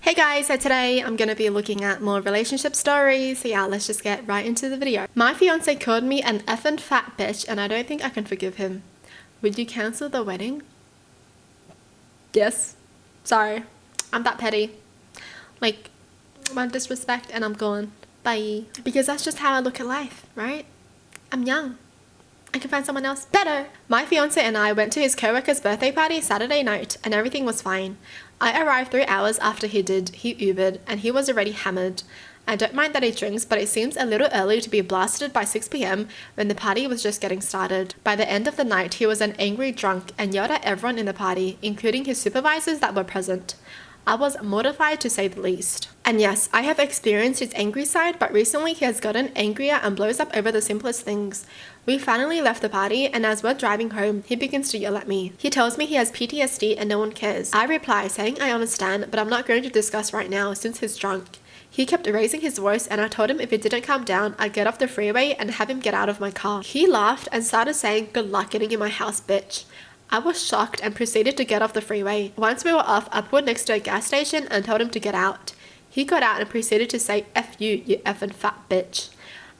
Hey guys, so today I'm going to be looking at more relationship stories, so yeah, let's just get right into the video. My fiance called me an effing fat bitch and I don't think I can forgive him. Would you cancel the wedding? Yes. Sorry. I'm that petty. Like, one disrespect and I'm gone. Bye. Because that's just how I look at life, right? I'm young. I can find someone else better. My fiance and I went to his co-worker's birthday party Saturday night and everything was fine. I arrived 3 hours after he did. He Ubered and he was already hammered. I don't mind that he drinks, but it seems a little early to be blasted by 6 p.m. when the party was just getting started. By the end of the night, he was an angry drunk and yelled at everyone in the party, including his supervisors that were present. I was mortified to say the least. And yes, I have experienced his angry side, but recently he has gotten angrier and blows up over the simplest things. We finally left the party, and as we're driving home, he begins to yell at me. He tells me he has PTSD and no one cares. I reply saying I understand, but I'm not going to discuss right now since he's drunk. He kept raising his voice and I told him if he didn't calm down, I'd get off the freeway and have him get out of my car. He laughed and started saying, "Good luck getting in my house, bitch." I was shocked and proceeded to get off the freeway. Once we were off, I pulled next to a gas station and told him to get out. He got out and proceeded to say, "F you, you effing fat bitch."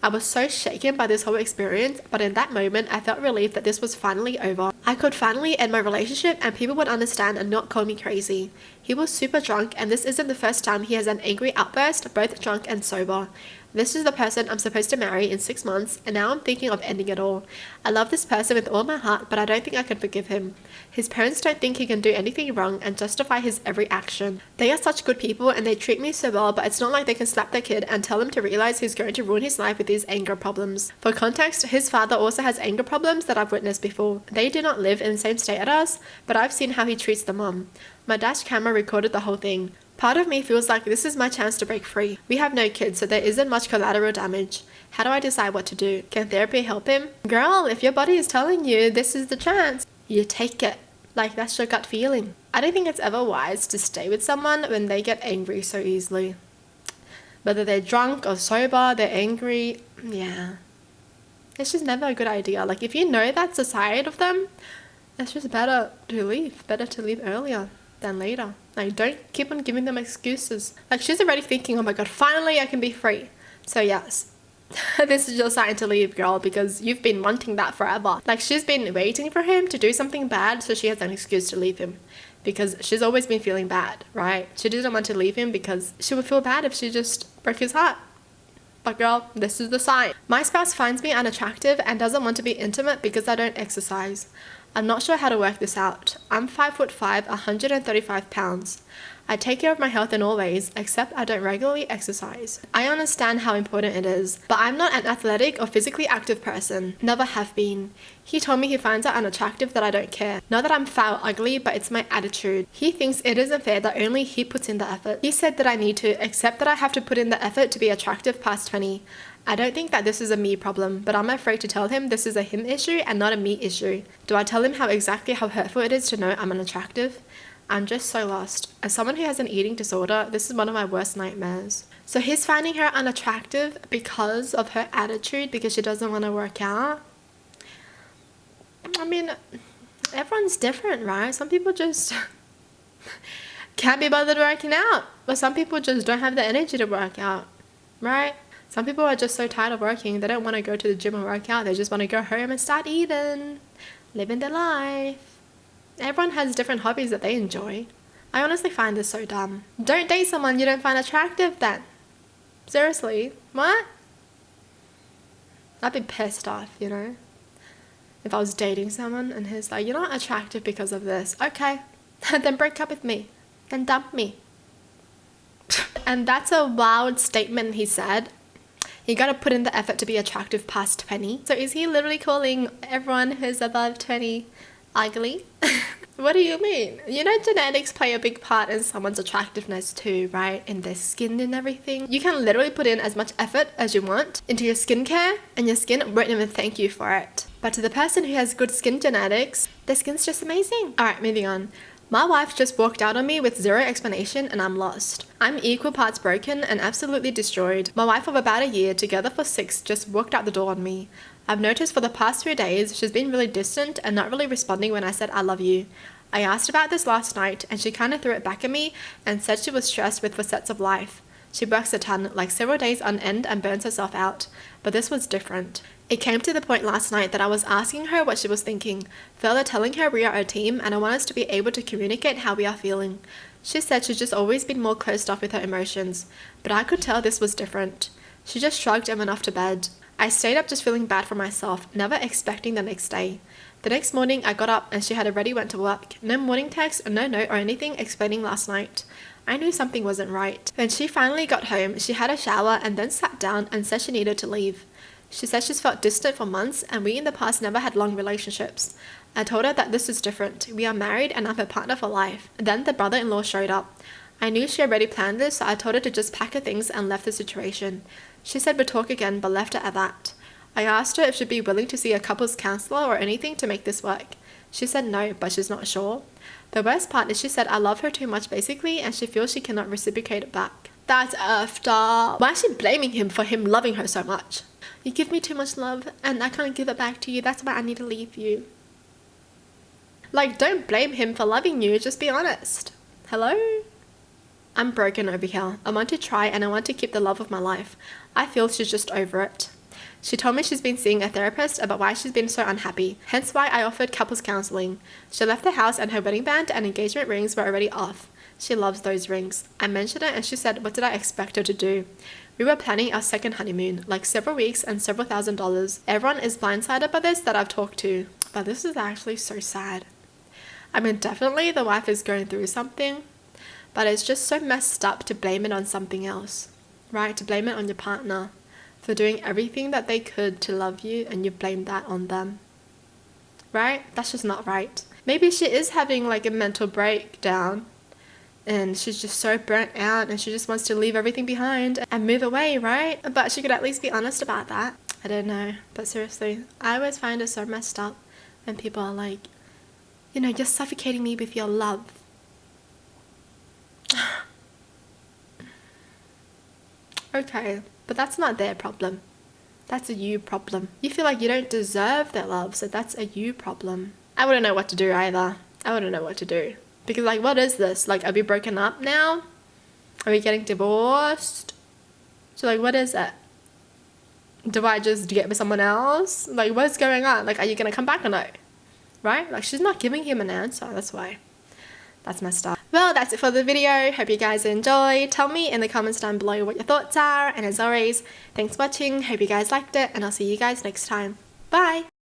I was so shaken by this whole experience, but in that moment, I felt relieved that this was finally over. I could finally end my relationship and people would understand and not call me crazy. He was super drunk and this isn't the first time he has an angry outburst, both drunk and sober. This is the person I'm supposed to marry in 6 months and now I'm thinking of ending it all. I love this person with all my heart, but I don't think I can forgive him. His parents don't think he can do anything wrong and justify his every action. They are such good people and they treat me so well, but it's not like they can slap their kid and tell him to realize he's going to ruin his life with his anger problems. For context, his father also has anger problems that I've witnessed before. They do not live in the same state as us, but I've seen how he treats the mom. My dash camera recorded the whole thing. Part of me feels like this is my chance to break free. We have no kids, so there isn't much collateral damage. How do I decide what to do? Can therapy help him? Girl, if your body is telling you this is the chance, you take it. Like, that's your gut feeling. I don't think it's ever wise to stay with someone when they get angry so easily. Whether they're drunk or sober, they're angry, yeah. It's just never a good idea. Like, if you know that's the side of them, it's just better to leave. Better to leave earlier than later. Like, don't keep on giving them excuses. Like, she's already thinking, oh my god, finally I can be free. So yes, this is your sign to leave, girl, because you've been wanting that forever. Like, she's been waiting for him to do something bad so she has an excuse to leave him. Because she's always been feeling bad, right? She didn't want to leave him because she would feel bad if she just broke his heart. But girl, this is the sign. My spouse finds me unattractive and doesn't want to be intimate because I don't exercise. I'm not sure how to work this out. I'm 5'5", 135 pounds. I take care of my health in all ways, except I don't regularly exercise. I understand how important it is, but I'm not an athletic or physically active person. Never have been. He told me he finds it unattractive that I don't care. Not that I'm foul or ugly, but it's my attitude. He thinks it isn't fair that only he puts in the effort. He said that I need to accept that I have to put in the effort to be attractive past 20. I don't think that this is a me problem, but I'm afraid to tell him this is a him issue and not a me issue. Do I tell him exactly how hurtful it is to know I'm unattractive? I'm just so lost. As someone who has an eating disorder, this is one of my worst nightmares. So he's finding her unattractive because of her attitude, because she doesn't want to work out. I mean, everyone's different, right? Some people just can't be bothered working out, but some people just don't have the energy to work out, right? Some people are just so tired of working, they don't want to go to the gym and work out. They just want to go home and start eating, living their life. Everyone has different hobbies that they enjoy. I honestly find this so dumb. Don't date someone you don't find attractive then. Seriously, what? I'd be pissed off, you know? If I was dating someone and he's like, "You're not attractive because of this." Okay, then break up with me. Then dump me. And that's a wild statement, he said. You gotta put in the effort to be attractive past 20. So is he literally calling everyone who's above 20 ugly? What do you mean? You know, genetics play a big part in someone's attractiveness too, right? In their skin and everything. You can literally put in as much effort as you want into your skincare and your skin won't even thank you for it. But to the person who has good skin genetics, their skin's just amazing. Alright, moving on. My wife just walked out on me with zero explanation and I'm lost. I'm equal parts broken and absolutely destroyed. My wife of about a year, together for 6, just walked out the door on me. I've noticed for the past few days she's been really distant and not really responding when I said I love you. I asked about this last night and she kind of threw it back at me and said she was stressed with facets of life. She works a ton, like several days on end, and burns herself out. But this was different. It came to the point last night that I was asking her what she was thinking, further telling her we are a team and I want us to be able to communicate how we are feeling. She said she's just always been more closed off with her emotions, but I could tell this was different. She just shrugged and went off to bed. I stayed up just feeling bad for myself, never expecting the next day. The next morning I got up and she had already went to work. No morning text, no note or anything explaining last night. I knew something wasn't right. When she finally got home, she had a shower and then sat down and said she needed to leave. She said she's felt distant for months and we in the past never had long relationships. I told her that this is different. We are married and I'm her partner for life. Then the brother-in-law showed up. I knew she already planned this, so I told her to just pack her things and left the situation. She said we'd talk again but left it at that. I asked her if she'd be willing to see a couples counselor or anything to make this work. She said no, but she's not sure. The worst part is she said I love her too much basically and she feels she cannot reciprocate it back. That's effed up. Why is she blaming him for him loving her so much? You give me too much love and I can't give it back to you, that's why I need to leave you. Like, don't blame him for loving you, just be honest. Hello? I'm broken over here. I want to try and I want to keep the love of my life. I feel she's just over it. She told me she's been seeing a therapist about why she's been so unhappy, hence why I offered couples counseling. She left the house and her wedding band and engagement rings were already off. She loves those rings. I mentioned it and she said, what did I expect her to do? We were planning our second honeymoon, like several weeks and several $1,000s. Everyone is blindsided by this that I've talked to, but this is actually so sad. I mean, definitely the wife is going through something, but it's just so messed up to blame it on something else, right? To blame it on your partner for doing everything that they could to love you and you blame that on them, right? That's just not right. Maybe she is having like a mental breakdown and she's just so burnt out and she just wants to leave everything behind and move away, right? But she could at least be honest about that. I don't know, but seriously, I always find it so messed up when people are like, you know, you're suffocating me with your love. Okay, but that's not their problem. That's a you problem. You feel like you don't deserve their love, so that's a you problem. I wouldn't know what to do either. I wouldn't know what to do. Because like, what is this? Like, are we broken up now? Are we getting divorced? So like, what is it? Do I just get with someone else? Like, what's going on? Like, are you gonna come back or no? Right? Like, she's not giving him an answer. That's why. That's messed up. Well, that's it for the video. Hope you guys enjoyed. Tell me in the comments down below what your thoughts are. And as always, thanks for watching. Hope you guys liked it. And I'll see you guys next time. Bye!